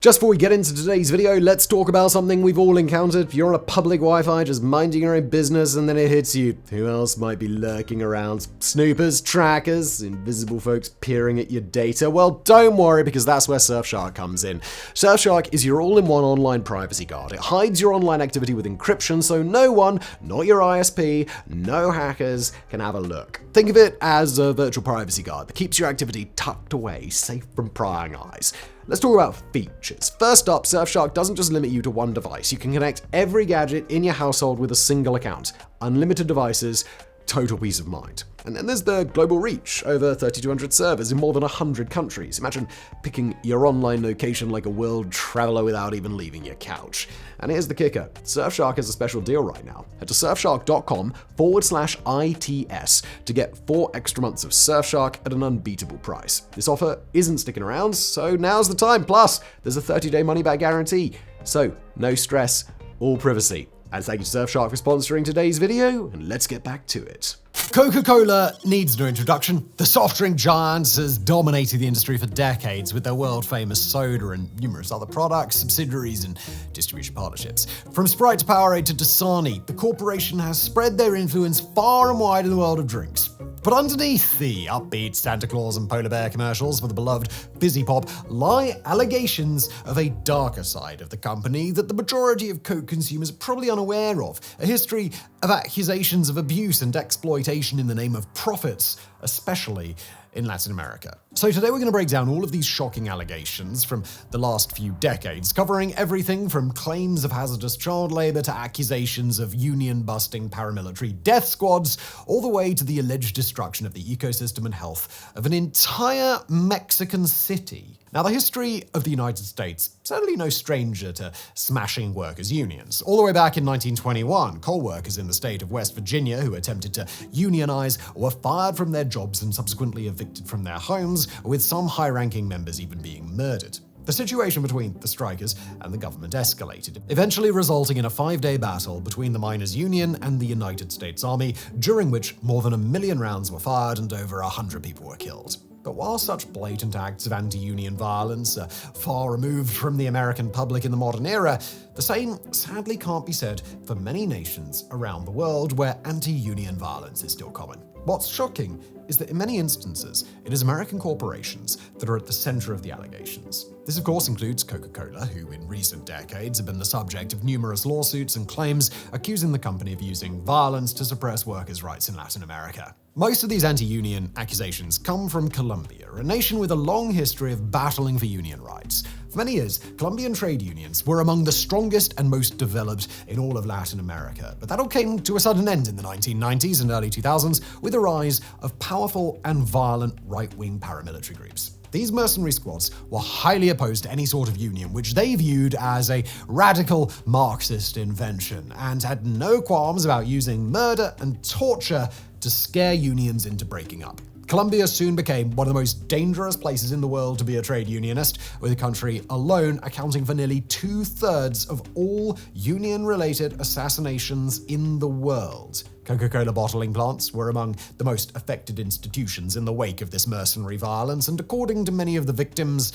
Just before we get into today's video, let's talk about something we've all encountered. You're on a public Wi-Fi just minding your own business and then it hits you. Who else might be lurking around? Snoopers, trackers, invisible folks peering at your data? Well, don't worry because that's where Surfshark comes in. Surfshark is your all-in-one online privacy guard. It hides your online activity with encryption so no one, not your ISP, no hackers, can have a look. Think of it as a virtual privacy guard that keeps your activity tucked away, safe from prying eyes. Let's talk about features. First up, Surfshark doesn't just limit you to one device. You can connect every gadget in your household with a single account. Unlimited devices, total peace of mind. And then there's the global reach, over 3,200 servers in more than 100 countries. Imagine picking your online location like a world traveler without even leaving your couch. And here's the kicker. Surfshark has a special deal right now. Head to surfshark.com/ITS to get 4 extra months of Surfshark at an unbeatable price. This offer isn't sticking around, so now's the time. Plus, there's a 30-day money-back guarantee. So, no stress, all privacy. And thank you to Surfshark for sponsoring today's video, and let's get back to it. Coca-Cola needs no introduction. The soft drink giant has dominated the industry for decades with their world-famous soda and numerous other products, subsidiaries, and distribution partnerships. From Sprite to Powerade to Dasani, the corporation has spread their influence far and wide in the world of drinks. But underneath the upbeat Santa Claus and polar bear commercials for the beloved fizzy pop lie allegations of a darker side of the company that the majority of Coke consumers are probably unaware of. A history of accusations of abuse and exploitation in the name of profits, especially in Latin America. So today we're going to break down all of these shocking allegations from the last few decades, covering everything from claims of hazardous child labor to accusations of union-busting paramilitary death squads, all the way to the alleged destruction of the ecosystem and health of an entire Mexican city. Now, the history of the United States, certainly no stranger to smashing workers' unions. All the way back in 1921, coal workers in the state of West Virginia who attempted to unionize were fired from their jobs and subsequently evicted from their homes, with some high-ranking members even being murdered. The situation between the strikers and the government escalated, eventually resulting in a 5-day battle between the miners' union and the United States Army, during which more than 1 million rounds were fired and over 100 people were killed. But while such blatant acts of anti-union violence are far removed from the American public in the modern era, the same sadly can't be said for many nations around the world where anti-union violence is still common. What's shocking is that in many instances, it is American corporations that are at the center of the allegations. This of course includes Coca-Cola, who in recent decades have been the subject of numerous lawsuits and claims accusing the company of using violence to suppress workers' rights in Latin America. Most of these anti-union accusations come from Colombia, a nation with a long history of battling for union rights. For many years, Colombian trade unions were among the strongest and most developed in all of Latin America. But that all came to a sudden end in the 1990s and early 2000s with the rise of powerful and violent right-wing paramilitary groups. These mercenary squads were highly opposed to any sort of union, which they viewed as a radical Marxist invention, and had no qualms about using murder and torture to scare unions into breaking up. Colombia soon became one of the most dangerous places in the world to be a trade unionist, with the country alone accounting for nearly 2/3 of all union-related assassinations in the world. Coca-Cola bottling plants were among the most affected institutions in the wake of this mercenary violence, and according to many of the victims,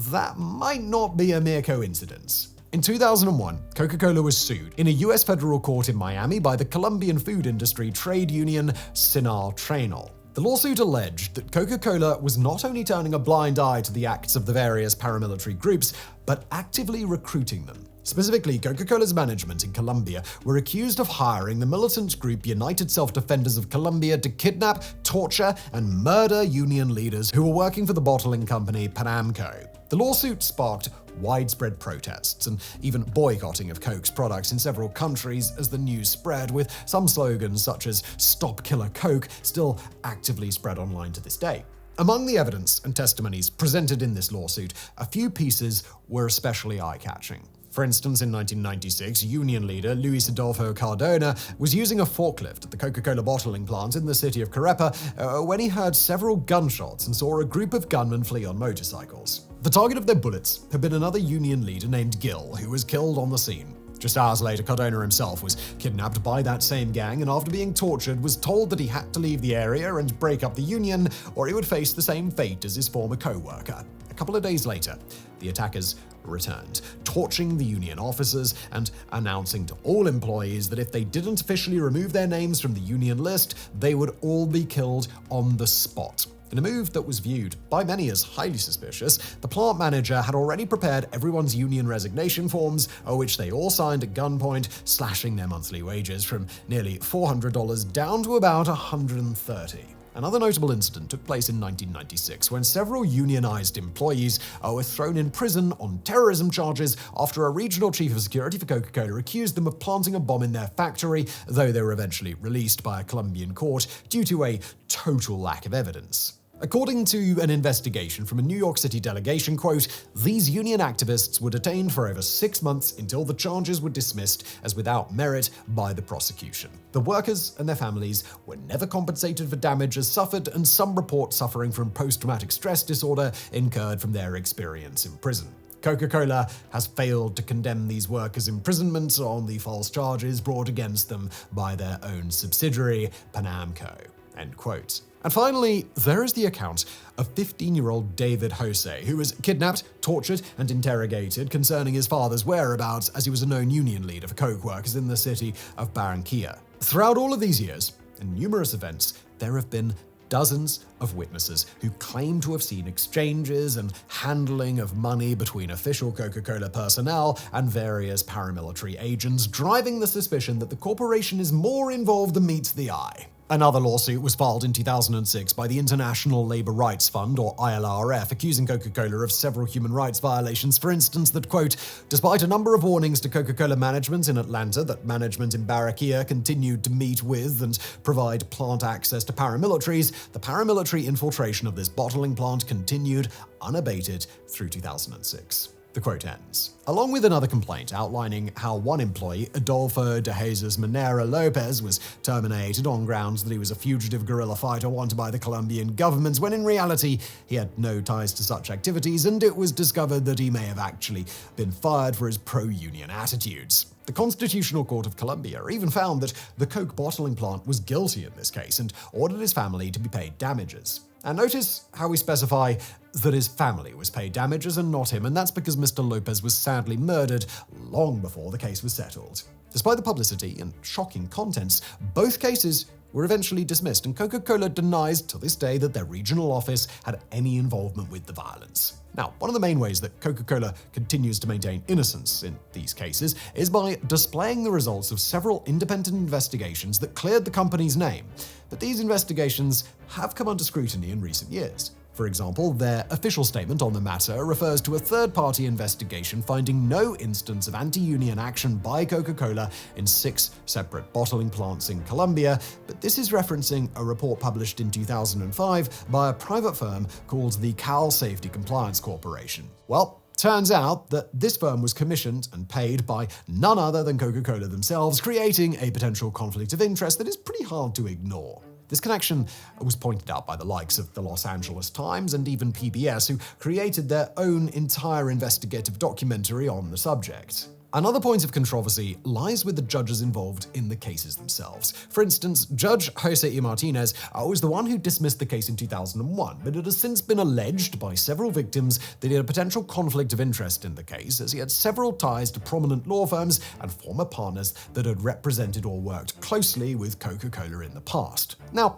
that might not be a mere coincidence. In 2001, Coca-Cola was sued in a US federal court in Miami by the Colombian food industry trade union Sinartrenol. The lawsuit alleged that Coca-Cola was not only turning a blind eye to the acts of the various paramilitary groups, but actively recruiting them. Specifically, Coca-Cola's management in Colombia were accused of hiring the militant group United Self-Defenders of Colombia to kidnap, torture, and murder union leaders who were working for the bottling company Panamco. The lawsuit sparked widespread protests and even boycotting of Coke's products in several countries as the news spread, with some slogans such as "Stop Killer Coke" still actively spread online to this day. Among the evidence and testimonies presented in this lawsuit, a few pieces were especially eye-catching. For instance, in 1996, union leader Luis Adolfo Cardona was using a forklift at the Coca-Cola bottling plant in the city of Carepa when he heard several gunshots and saw a group of gunmen flee on motorcycles. The target of their bullets had been another union leader named Gil, who was killed on the scene. Just hours later, Cardona himself was kidnapped by that same gang and after being tortured was told that he had to leave the area and break up the union or he would face the same fate as his former co-worker. A couple of days later, the attackers returned, torching the union officers and announcing to all employees that if they didn't officially remove their names from the union list, they would all be killed on the spot. In a move that was viewed by many as highly suspicious, the plant manager had already prepared everyone's union resignation forms, which they all signed at gunpoint, slashing their monthly wages from nearly $400 down to about $130. Another notable incident took place in 1996 when several unionized employees were thrown in prison on terrorism charges after a regional chief of security for Coca-Cola accused them of planting a bomb in their factory, though they were eventually released by a Colombian court due to a total lack of evidence. According to an investigation from a New York City delegation, quote, "These union activists were detained for over 6 months until the charges were dismissed as without merit by the prosecution. The workers and their families were never compensated for damages suffered, and some report suffering from post-traumatic stress disorder incurred from their experience in prison." Coca-Cola has failed to condemn these workers' imprisonment on the false charges brought against them by their own subsidiary, Panamco. End quote. And finally, there is the account of 15-year-old David Jose, who was kidnapped, tortured, and interrogated concerning his father's whereabouts as he was a known union leader for Coke workers in the city of Barranquilla. Throughout all of these years, in numerous events, there have been dozens of witnesses who claim to have seen exchanges and handling of money between official Coca-Cola personnel and various paramilitary agents, driving the suspicion that the corporation is more involved than meets the eye. Another lawsuit was filed in 2006 by the International Labour Rights Fund, or ILRF, accusing Coca-Cola of several human rights violations. For instance, that, quote, "Despite a number of warnings to Coca-Cola management in Atlanta that management in Barranquilla continued to meet with and provide plant access to paramilitaries, the paramilitary infiltration of this bottling plant continued unabated through 2006. The quote ends. Along with another complaint outlining how one employee, Adolfo de Jesus Manera Lopez, was terminated on grounds that he was a fugitive guerrilla fighter wanted by the Colombian government, when in reality he had no ties to such activities, and it was discovered that he may have actually been fired for his pro-union attitudes. The Constitutional Court of Colombia even found that the Coke bottling plant was guilty in this case and ordered his family to be paid damages. And notice how we specify that his family was paid damages and not him, and that's because Mr. Lopez was sadly murdered long before the case was settled. Despite the publicity and shocking contents, both cases were eventually dismissed, and Coca-Cola denies to this day that their regional office had any involvement with the violence. Now, one of the main ways that Coca-Cola continues to maintain innocence in these cases is by displaying the results of several independent investigations that cleared the company's name. But these investigations have come under scrutiny in recent years. For example, their official statement on the matter refers to a third-party investigation finding no instance of anti-union action by Coca-Cola in 6 separate bottling plants in Colombia, but this is referencing a report published in 2005 by a private firm called the Cal Safety Compliance Corporation. Well, turns out that this firm was commissioned and paid by none other than Coca-Cola themselves, creating a potential conflict of interest that is pretty hard to ignore. This connection was pointed out by the likes of the Los Angeles Times and even PBS, who created their own entire investigative documentary on the subject. Another point of controversy lies with the judges involved in the cases themselves. For instance, Judge Jose E. Martinez was the one who dismissed the case in 2001, but it has since been alleged by several victims that he had a potential conflict of interest in the case, as he had several ties to prominent law firms and former partners that had represented or worked closely with Coca-Cola in the past. Now,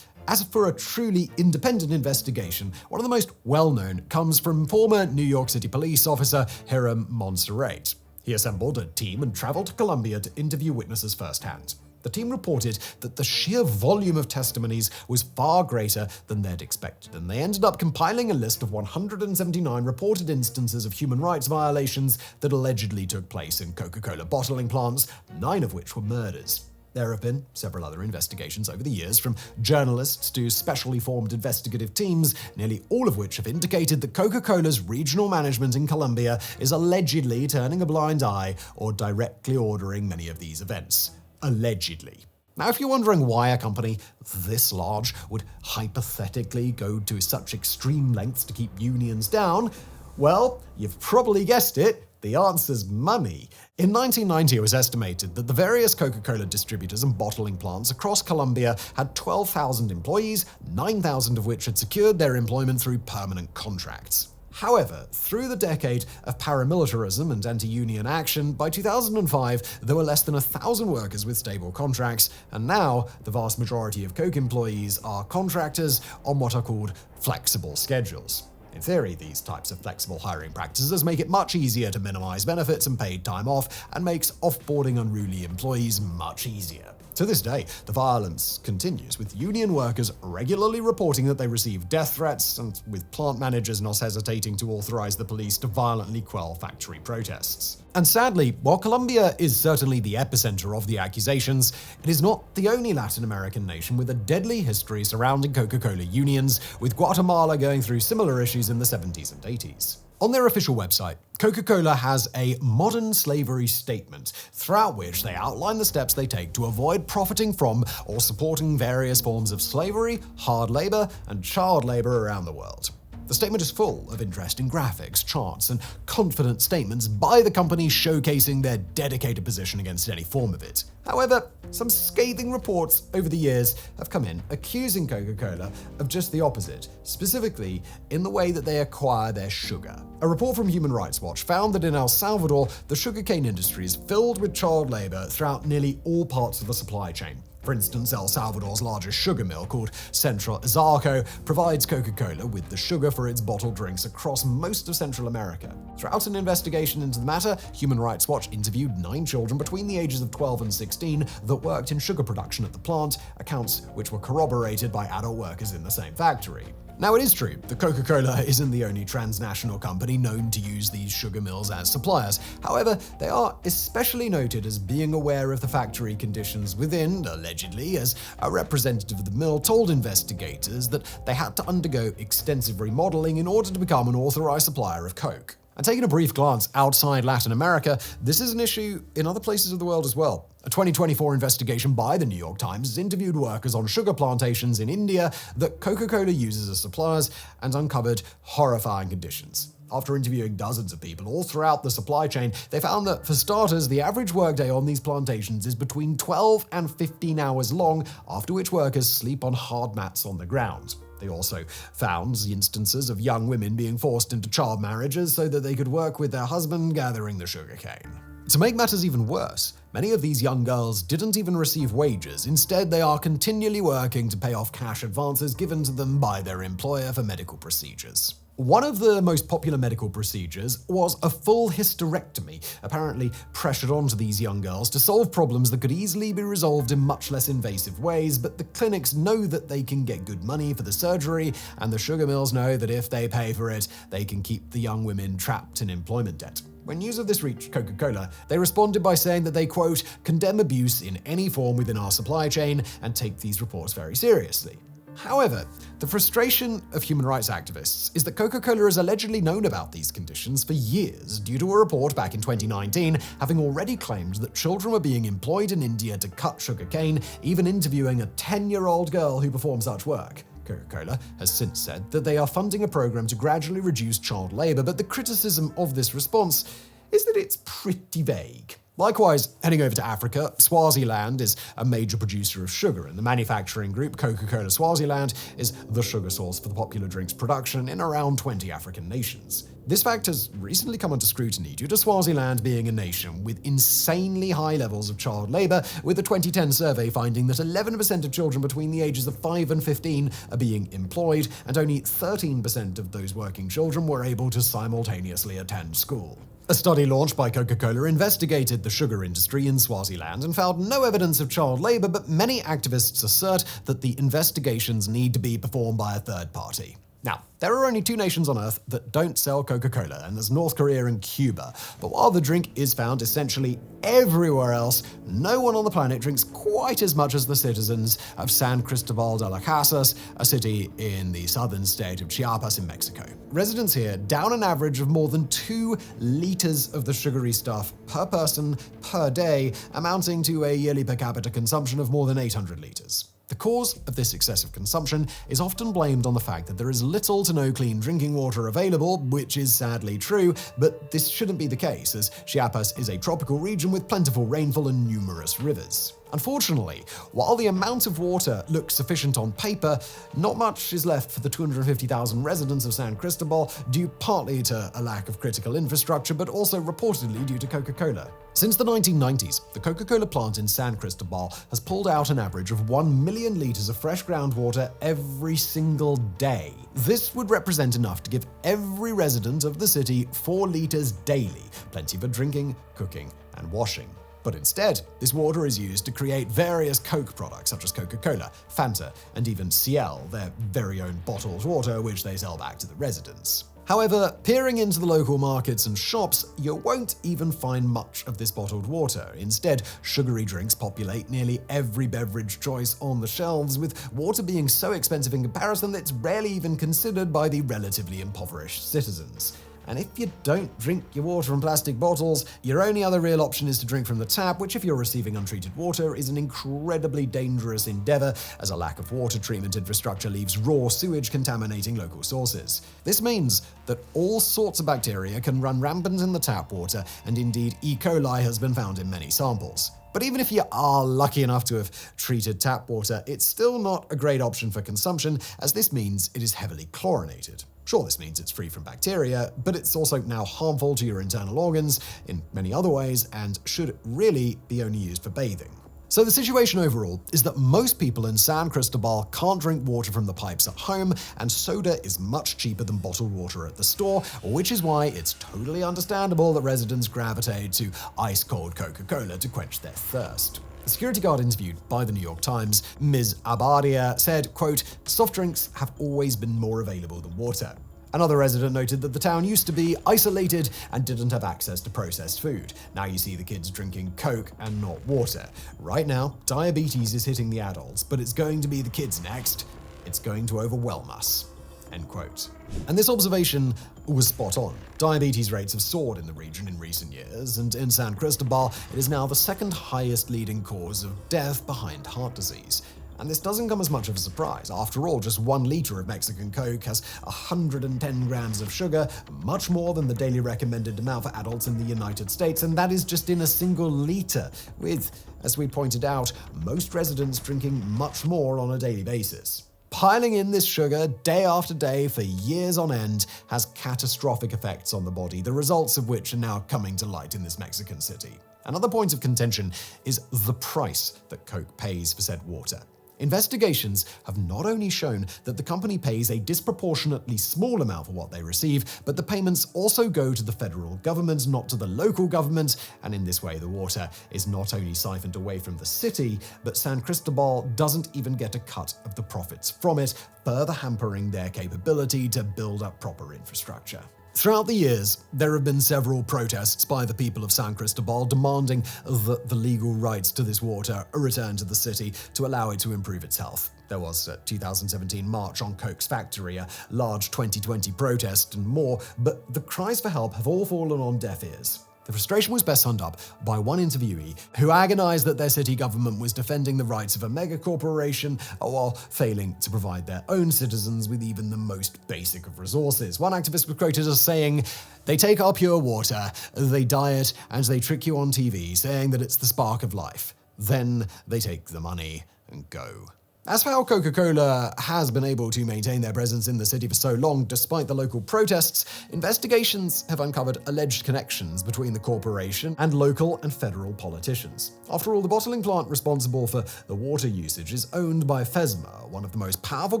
as for a truly independent investigation, one of the most well-known comes from former New York City police officer Hiram Monserrate. He assembled a team and traveled to Colombia to interview witnesses firsthand. The team reported that the sheer volume of testimonies was far greater than they'd expected, and they ended up compiling a list of 179 reported instances of human rights violations that allegedly took place in Coca-Cola bottling plants, 9 of which were murders. There have been several other investigations over the years, from journalists to specially formed investigative teams, nearly all of which have indicated that Coca-Cola's regional management in Colombia is allegedly turning a blind eye or directly ordering many of these events. Allegedly. Now, if you're wondering why a company this large would hypothetically go to such extreme lengths to keep unions down, well, you've probably guessed it, The answer's money. In 1990, it was estimated that the various Coca-Cola distributors and bottling plants across Colombia had 12,000 employees, 9,000 of which had secured their employment through permanent contracts. However, through the decade of paramilitarism and anti-union action, by 2005, there were less than 1,000 workers with stable contracts, and now the vast majority of Coke employees are contractors on what are called flexible schedules. In theory, these types of flexible hiring practices make it much easier to minimize benefits and paid time off, and makes offboarding unruly employees much easier. To this day, the violence continues, with union workers regularly reporting that they receive death threats, and with plant managers not hesitating to authorize the police to violently quell factory protests. And sadly, while Colombia is certainly the epicenter of the accusations, it is not the only Latin American nation with a deadly history surrounding Coca-Cola unions, with Guatemala going through similar issues in the 70s and 80s. On their official website, Coca-Cola has a modern slavery statement, throughout which they outline the steps they take to avoid profiting from or supporting various forms of slavery, hard labor, and child labor around the world. The statement is full of interesting graphics, charts, and confident statements by the company showcasing their dedicated position against any form of it. However, some scathing reports over the years have come in accusing Coca-Cola of just the opposite, specifically in the way that they acquire their sugar. A report from Human Rights Watch found that in El Salvador, the sugarcane industry is filled with child labor throughout nearly all parts of the supply chain. For instance, El Salvador's largest sugar mill, called Central Izalco, provides Coca-Cola with the sugar for its bottled drinks across most of Central America. Throughout an investigation into the matter, Human Rights Watch interviewed 9 children between the ages of 12 and 16 that worked in sugar production at the plant, accounts which were corroborated by adult workers in the same factory. Now, it is true that Coca-Cola isn't the only transnational company known to use these sugar mills as suppliers. However, they are especially noted as being aware of the factory conditions within, allegedly, as a representative of the mill told investigators that they had to undergo extensive remodeling in order to become an authorized supplier of Coke. And taking a brief glance outside Latin America, this is an issue in other places of the world as well. A 2024 investigation by the New York Times has interviewed workers on sugar plantations in India that Coca-Cola uses as suppliers and uncovered horrifying conditions. After interviewing dozens of people all throughout the supply chain, they found that, for starters, the average workday on these plantations is between 12 and 15 hours long, after which workers sleep on hard mats on the ground. They also found instances of young women being forced into child marriages so that they could work with their husband gathering the sugarcane. To make matters even worse, many of these young girls didn't even receive wages. Instead, they are continually working to pay off cash advances given to them by their employer for medical procedures. One of the most popular medical procedures was a full hysterectomy, apparently pressured onto these young girls to solve problems that could easily be resolved in much less invasive ways, but the clinics know that they can get good money for the surgery, and the sugar mills know that if they pay for it, they can keep the young women trapped in employment debt. When news of this reached Coca-Cola, they responded by saying that they, quote, condemn abuse in any form within our supply chain and take these reports very seriously. However, the frustration of human rights activists is that Coca-Cola has allegedly known about these conditions for years due to a report back in 2019 having already claimed that children were being employed in India to cut sugarcane, even interviewing a 10-year-old girl who performed such work. Coca-Cola has since said that they are funding a program to gradually reduce child labor, but the criticism of this response is that it's pretty vague. Likewise, heading over to Africa, Swaziland is a major producer of sugar, and the manufacturing group Coca-Cola Swaziland is the sugar source for the popular drinks production in around 20 African nations. This fact has recently come under scrutiny due to Swaziland being a nation with insanely high levels of child labor, with a 2010 survey finding that 11% of children between the ages of 5 and 15 are being employed, and only 13% of those working children were able to simultaneously attend school. A study launched by Coca-Cola investigated the sugar industry in Swaziland and found no evidence of child labor, but many activists assert that the investigations need to be performed by a third party. Now, there are only 2 nations on Earth that don't sell Coca-Cola, and there's North Korea and Cuba. But while the drink is found essentially everywhere else, no one on the planet drinks quite as much as the citizens of San Cristobal de las Casas, a city in the southern state of Chiapas in Mexico. Residents here down an average of more than 2 liters of the sugary stuff per person per day, amounting to a yearly per capita consumption of more than 800 liters. The cause of this excessive consumption is often blamed on the fact that there is little to no clean drinking water available, which is sadly true, but this shouldn't be the case, as Chiapas is a tropical region with plentiful rainfall and numerous rivers. Unfortunately, while the amount of water looks sufficient on paper, not much is left for the 250,000 residents of San Cristobal, due partly to a lack of critical infrastructure, but also reportedly due to Coca-Cola. Since the 1990s, the Coca-Cola plant in San Cristobal has pulled out an average of 1 million liters of fresh groundwater every single day. This would represent enough to give every resident of the city 4 liters daily, plenty for drinking, cooking, and washing. But instead, this water is used to create various Coke products such as Coca-Cola, Fanta, and even Ciel, their very own bottled water which they sell back to the residents. However, peering into the local markets and shops, you won't even find much of this bottled water. Instead, sugary drinks populate nearly every beverage choice on the shelves, with water being so expensive in comparison that it's rarely even considered by the relatively impoverished citizens. And if you don't drink your water from plastic bottles, your only other real option is to drink from the tap, which if you're receiving untreated water is an incredibly dangerous endeavor, as a lack of water treatment infrastructure leaves raw sewage contaminating local sources. This means that all sorts of bacteria can run rampant in the tap water, and indeed E. coli has been found in many samples. But even if you are lucky enough to have treated tap water, it's still not a great option for consumption, as this means it is heavily chlorinated. Sure, this means it's free from bacteria, but it's also now harmful to your internal organs in many other ways and should really be only used for bathing. So the situation overall is that most people in San Cristobal can't drink water from the pipes at home, and soda is much cheaper than bottled water at the store, which is why it's totally understandable that residents gravitate to ice-cold Coca-Cola to quench their thirst. The security guard interviewed by the New York Times, Ms. Abadia, said, quote, "Soft drinks have always been more available than water." Another resident noted that the town used to be isolated and didn't have access to processed food. Now you see the kids drinking Coke and not water. Right now, diabetes is hitting the adults, but it's going to be the kids next. It's going to overwhelm us. End quote. And this observation was spot on. Diabetes rates have soared in the region in recent years, and in San Cristobal, it is now the second highest leading cause of death behind heart disease. And this doesn't come as much of a surprise. After all, just 1 liter of Mexican Coke has 110 grams of sugar, much more than the daily recommended amount for adults in the United States, and that is just in a single liter, with, as we pointed out, most residents drinking much more on a daily basis. Piling in this sugar day after day for years on end has catastrophic effects on the body, the results of which are now coming to light in this Mexican city. Another point of contention is the price that Coke pays for said water. Investigations have not only shown that the company pays a disproportionately small amount for what they receive, but the payments also go to the federal government, not to the local government, and in this way the water is not only siphoned away from the city, but San Cristobal doesn't even get a cut of the profits from it, further hampering their capability to build up proper infrastructure. Throughout the years, there have been several protests by the people of San Cristobal demanding that the legal rights to this water are returned to the city to allow it to improve its health. There was a 2017 March on Coke's factory, a large 2020 protest, and more, but the cries for help have all fallen on deaf ears. The frustration was best summed up by one interviewee who agonized that their city government was defending the rights of a mega-corporation while failing to provide their own citizens with even the most basic of resources. One activist was quoted as saying, "They take our pure water, they dye it, and they trick you on TV saying that it's the spark of life. Then they take the money and go." As for how Coca-Cola has been able to maintain their presence in the city for so long despite the local protests, investigations have uncovered alleged connections between the corporation and local and federal politicians. After all, the bottling plant responsible for the water usage is owned by FESMA, one of the most powerful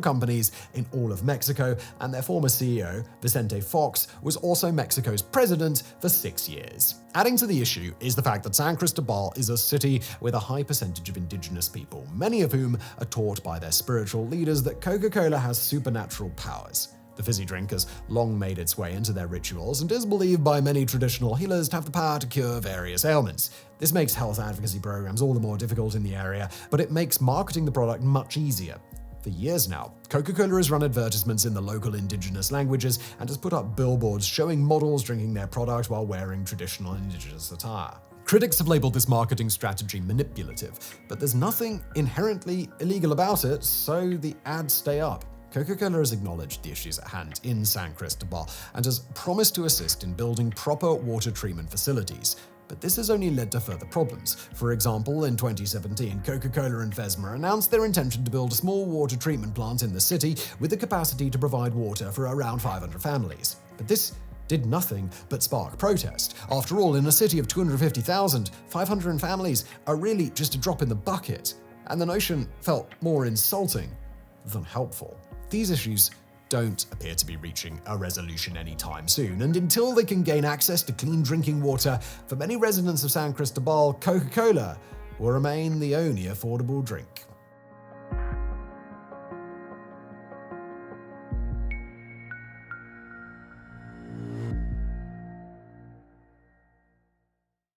companies in all of Mexico, and their former CEO, Vicente Fox, was also Mexico's president for 6 years. Adding to the issue is the fact that San Cristobal is a city with a high percentage of indigenous people, many of whom are taught by their spiritual leaders that Coca-Cola has supernatural powers. The fizzy drink has long made its way into their rituals and is believed by many traditional healers to have the power to cure various ailments. This makes health advocacy programs all the more difficult in the area, but it makes marketing the product much easier. For years now, Coca-Cola has run advertisements in the local indigenous languages and has put up billboards showing models drinking their product while wearing traditional indigenous attire. Critics have labeled this marketing strategy manipulative, but there's nothing inherently illegal about it, so the ads stay up. Coca-Cola has acknowledged the issues at hand in San Cristobal and has promised to assist in building proper water treatment facilities. But this has only led to further problems. For example, in 2017, Coca-Cola and Vesma announced their intention to build a small water treatment plant in the city with the capacity to provide water for around 500 families. But this did nothing but spark protest. After all, in a city of 250,000, 500 families are really just a drop in the bucket, and the notion felt more insulting than helpful. These issues don't appear to be reaching a resolution anytime soon, and until they can gain access to clean drinking water, for many residents of San Cristobal, Coca-Cola will remain the only affordable drink.